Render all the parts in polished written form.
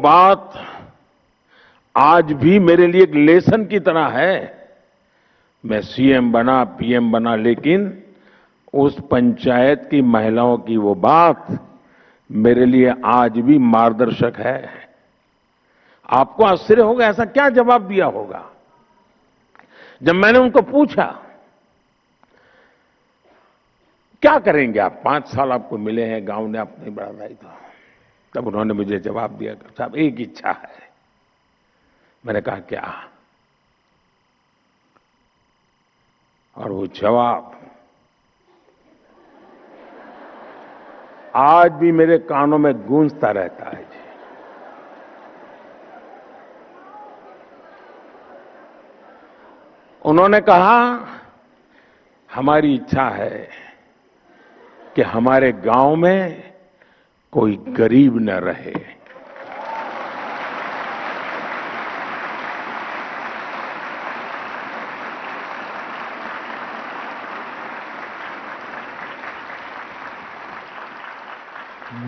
बात आज भी मेरे लिए एक लेसन की तरह है। मैं सीएम बना, पीएम बना, लेकिन उस पंचायत की महिलाओं की वो बात मेरे लिए आज भी मार्गदर्शक है। आपको आश्चर्य होगा, ऐसा क्या जवाब दिया होगा जब मैंने उनको पूछा क्या करेंगे आप, 5 साल आपको मिले हैं, गांव ने आपने बढ़ाई था। तब उन्होंने मुझे जवाब दिया, साहब एक इच्छा है। मैंने कहा क्या? और वो जवाब आज भी मेरे कानों में गूंजता रहता है। उन्होंने कहा, हमारी इच्छा है कि हमारे गांव में कोई गरीब न रहे।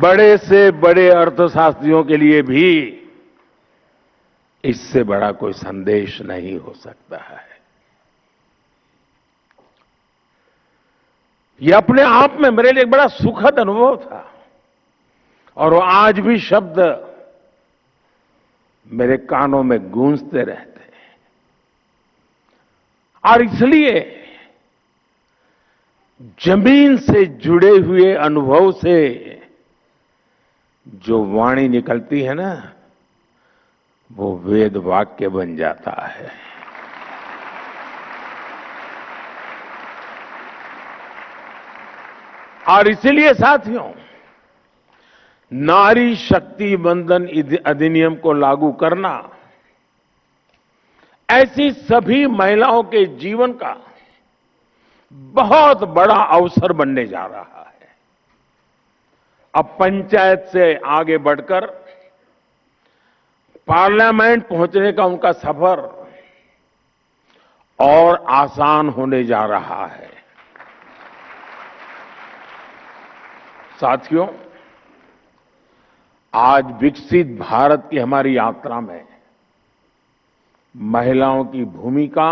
बड़े से बड़े अर्थशास्त्रियों के लिए भी इससे बड़ा कोई संदेश नहीं हो सकता है। यह अपने आप में मेरे लिए एक बड़ा सुखद अनुभव था और वो आज भी शब्द मेरे कानों में गूंजते रहते हैं। और इसलिए जमीन से जुड़े हुए अनुभव से जो वाणी निकलती है ना, वो वेद वाक्य बन जाता है। और इसलिए साथियों, नारी शक्ति बंधन अधिनियम को लागू करना ऐसी सभी महिलाओं के जीवन का बहुत बड़ा अवसर बनने जा रहा है। अब पंचायत से आगे बढ़कर पार्लियामेंट पहुंचने का उनका सफर और आसान होने जा रहा है। साथियों, आज विकसित भारत की हमारी यात्रा में महिलाओं की भूमिका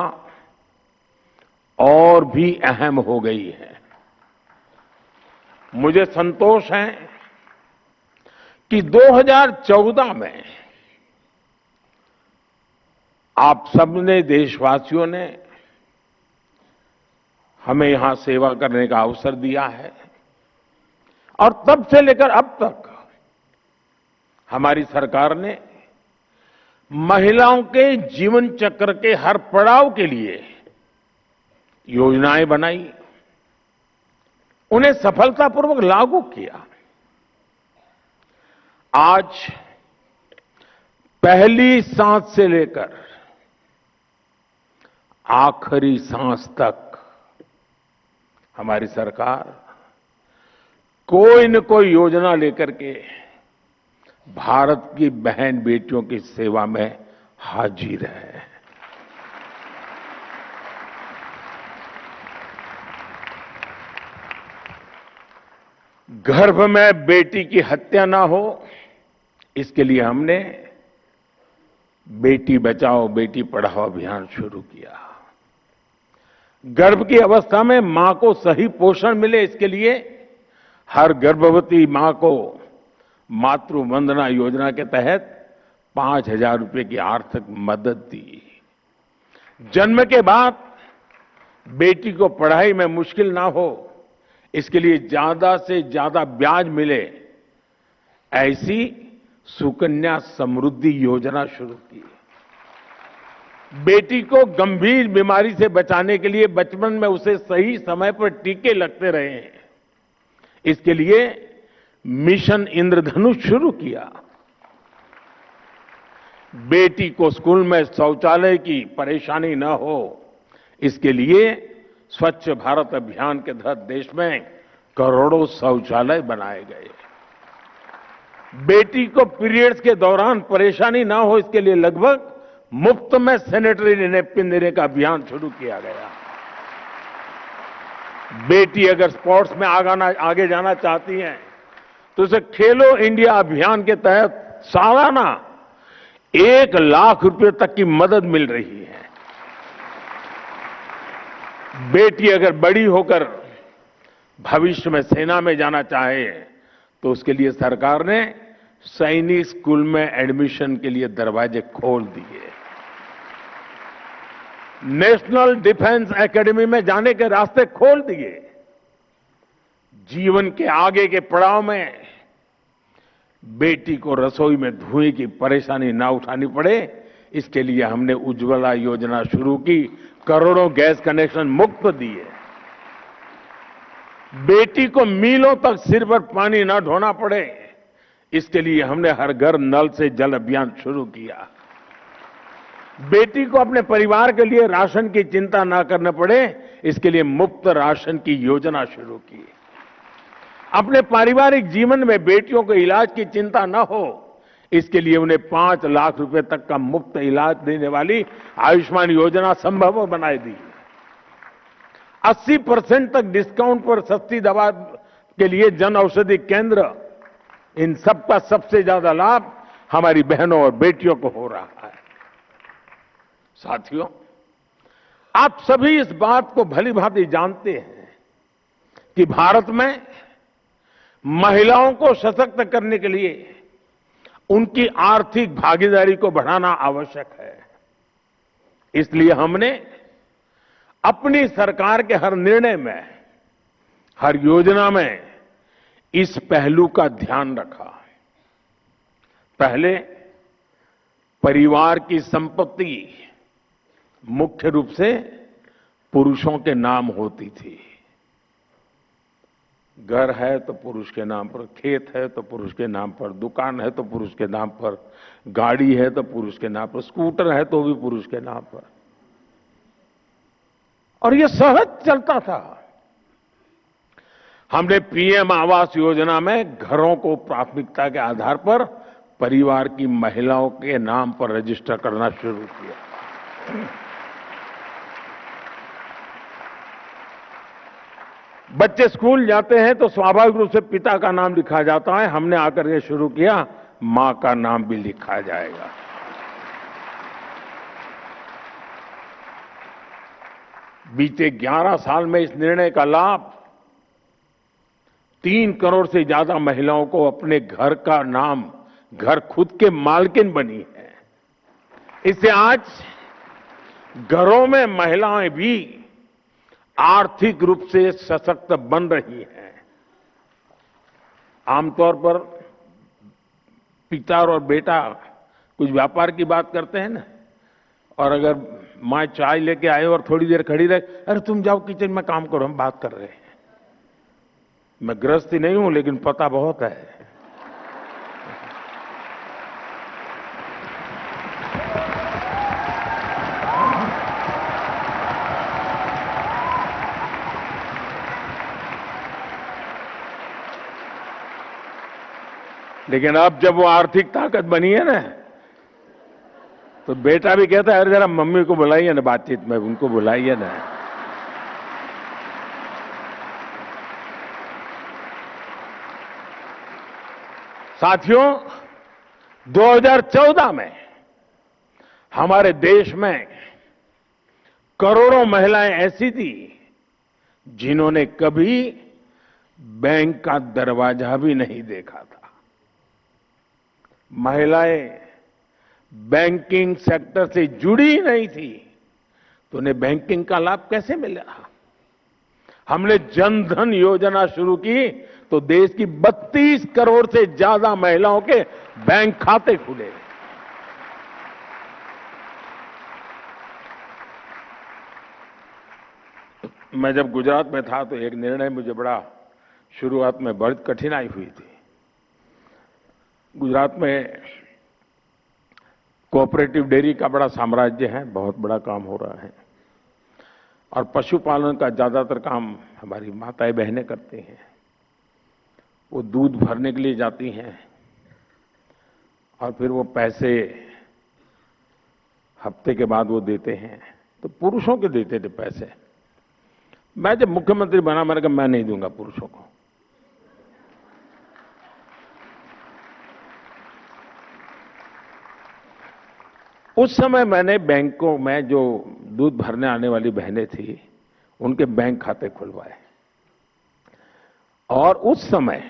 और भी अहम हो गई है। मुझे संतोष है कि 2014 में आप सबने, देशवासियों ने हमें यहां सेवा करने का अवसर दिया है और तब से लेकर अब तक हमारी सरकार ने महिलाओं के जीवन चक्र के हर पड़ाव के लिए योजनाएं बनाई, उन्हें सफलतापूर्वक लागू किया। आज पहली सांस से लेकर आखिरी सांस तक हमारी सरकार कोई न कोई योजना लेकर के भारत की बहन बेटियों की सेवा में हाजिर है। गर्भ में बेटी की हत्या ना हो, इसके लिए हमने बेटी बचाओ बेटी पढ़ाओ अभियान शुरू किया। गर्भ की अवस्था में मां को सही पोषण मिले, इसके लिए हर गर्भवती मां को मातृ वंदना योजना के तहत 5,000 रुपए की आर्थिक मदद दी। जन्म के बाद बेटी को पढ़ाई में मुश्किल ना हो, इसके लिए ज्यादा से ज्यादा ब्याज मिले, ऐसी सुकन्या समृद्धि योजना शुरू की। बेटी को गंभीर बीमारी से बचाने के लिए बचपन में उसे सही समय पर टीके लगते रहे हैं, इसके लिए मिशन इंद्रधनुष शुरू किया। बेटी को स्कूल में शौचालय की परेशानी न हो, इसके लिए स्वच्छ भारत अभियान के तहत देश में करोड़ों शौचालय बनाए गए। बेटी को पीरियड्स के दौरान परेशानी ना हो, इसके लिए लगभग मुफ्त में सैनिटरी नैपकिन देने का अभियान शुरू किया गया। बेटी अगर स्पोर्ट्स में आगे जाना चाहती हैं तो उसे खेलो इंडिया अभियान के तहत सालाना 1 लाख रुपए तक की मदद मिल रही है। बेटी अगर बड़ी होकर भविष्य में सेना में जाना चाहे तो उसके लिए सरकार ने सैनिक स्कूल में एडमिशन के लिए दरवाजे खोल दिए। नेशनल डिफेंस एकेडमी में जाने के रास्ते खोल दिए। जीवन के आगे के पड़ाव में बेटी को रसोई में धुएं की परेशानी ना उठानी पड़े, इसके लिए हमने उज्ज्वला योजना शुरू की, करोड़ों गैस कनेक्शन मुफ्त दिए। बेटी को मीलों तक सिर पर पानी ना ढोना पड़े, इसके लिए हमने हर घर नल से जल अभियान शुरू किया। बेटी को अपने परिवार के लिए राशन की चिंता ना करना पड़े, इसके लिए मुफ्त राशन की योजना शुरू की। अपने पारिवारिक जीवन में बेटियों को इलाज की चिंता न हो, इसके लिए उन्हें 5 लाख रुपए तक का मुफ्त इलाज देने वाली आयुष्मान योजना संभव बनाई दी। 80% तक डिस्काउंट पर सस्ती दवा के लिए जन औषधि केंद्र, इन सब का सबसे ज्यादा लाभ हमारी बहनों और बेटियों को हो रहा है। साथियों, आप सभी इस बात को भली भांति जानते हैं कि भारत में महिलाओं को सशक्त करने के लिए उनकी आर्थिक भागीदारी को बढ़ाना आवश्यक है। इसलिए हमने अपनी सरकार के हर निर्णय में, हर योजना में इस पहलू का ध्यान रखा। पहले परिवार की संपत्ति मुख्य रूप से पुरुषों के नाम होती थी। घर है तो पुरुष के नाम पर, खेत है तो पुरुष के नाम पर, दुकान है तो पुरुष के नाम पर, गाड़ी है तो पुरुष के नाम पर, स्कूटर है तो भी पुरुष के नाम पर, और यह सहज चलता था। हमने पीएम आवास योजना में घरों को प्राथमिकता के आधार पर परिवार की महिलाओं के नाम पर रजिस्टर करना शुरू किया। बच्चे स्कूल जाते हैं तो स्वाभाविक रूप से पिता का नाम लिखा जाता है। हमने आकर के शुरू किया, मां का नाम भी लिखा जाएगा। बीते 11 साल में इस निर्णय का लाभ 3 करोड़ से ज्यादा महिलाओं को अपने घर का नाम, घर खुद के मालकिन बनी है। इससे आज घरों में महिलाएं भी आर्थिक रूप से सशक्त बन रही हैं। आमतौर पर पिता और बेटा कुछ व्यापार की बात करते हैं ना, और अगर मां चाय लेके आए और थोड़ी देर खड़ी रहे, अरे तुम जाओ किचन में काम करो, हम बात कर रहे हैं। मैं गृहस्थी नहीं हूं, लेकिन पता बहुत है। लेकिन अब जब वो आर्थिक ताकत बनी है ना, तो बेटा भी कहता है, अरे जरा मम्मी को बुलाइए ना बातचीत में, उनको बुलाइए ना। साथियों, 2014 में हमारे देश में करोड़ों महिलाएं ऐसी थी जिन्होंने कभी बैंक का दरवाजा भी नहीं देखा था। महिलाएं बैंकिंग सेक्टर से जुड़ी ही नहीं थी, तो उन्हें बैंकिंग का लाभ कैसे मिला? हमने जन धन योजना शुरू की तो देश की 32 करोड़ से ज्यादा महिलाओं के बैंक खाते खुले। मैं जब गुजरात में था तो एक निर्णय मुझे बड़ा शुरुआत में बड़ी कठिनाई हुई थी। गुजरात में कोऑपरेटिव डेयरी का बड़ा साम्राज्य है, बहुत बड़ा काम हो रहा है, और पशुपालन का ज्यादातर काम हमारी माताएं बहनें करती हैं। वो दूध भरने के लिए जाती हैं और फिर वो पैसे हफ्ते के बाद वो देते हैं, तो पुरुषों के देते थे पैसे। मैं जब मुख्यमंत्री बना, मैंने कहा मैं नहीं दूंगा पुरुषों को। उस समय मैंने बैंकों में जो दूध भरने आने वाली बहनें थी, उनके बैंक खाते खुलवाए और उस समय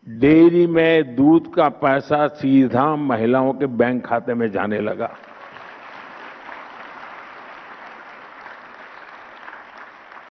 डेयरी में दूध का पैसा सीधा महिलाओं के बैंक खाते में जाने लगा।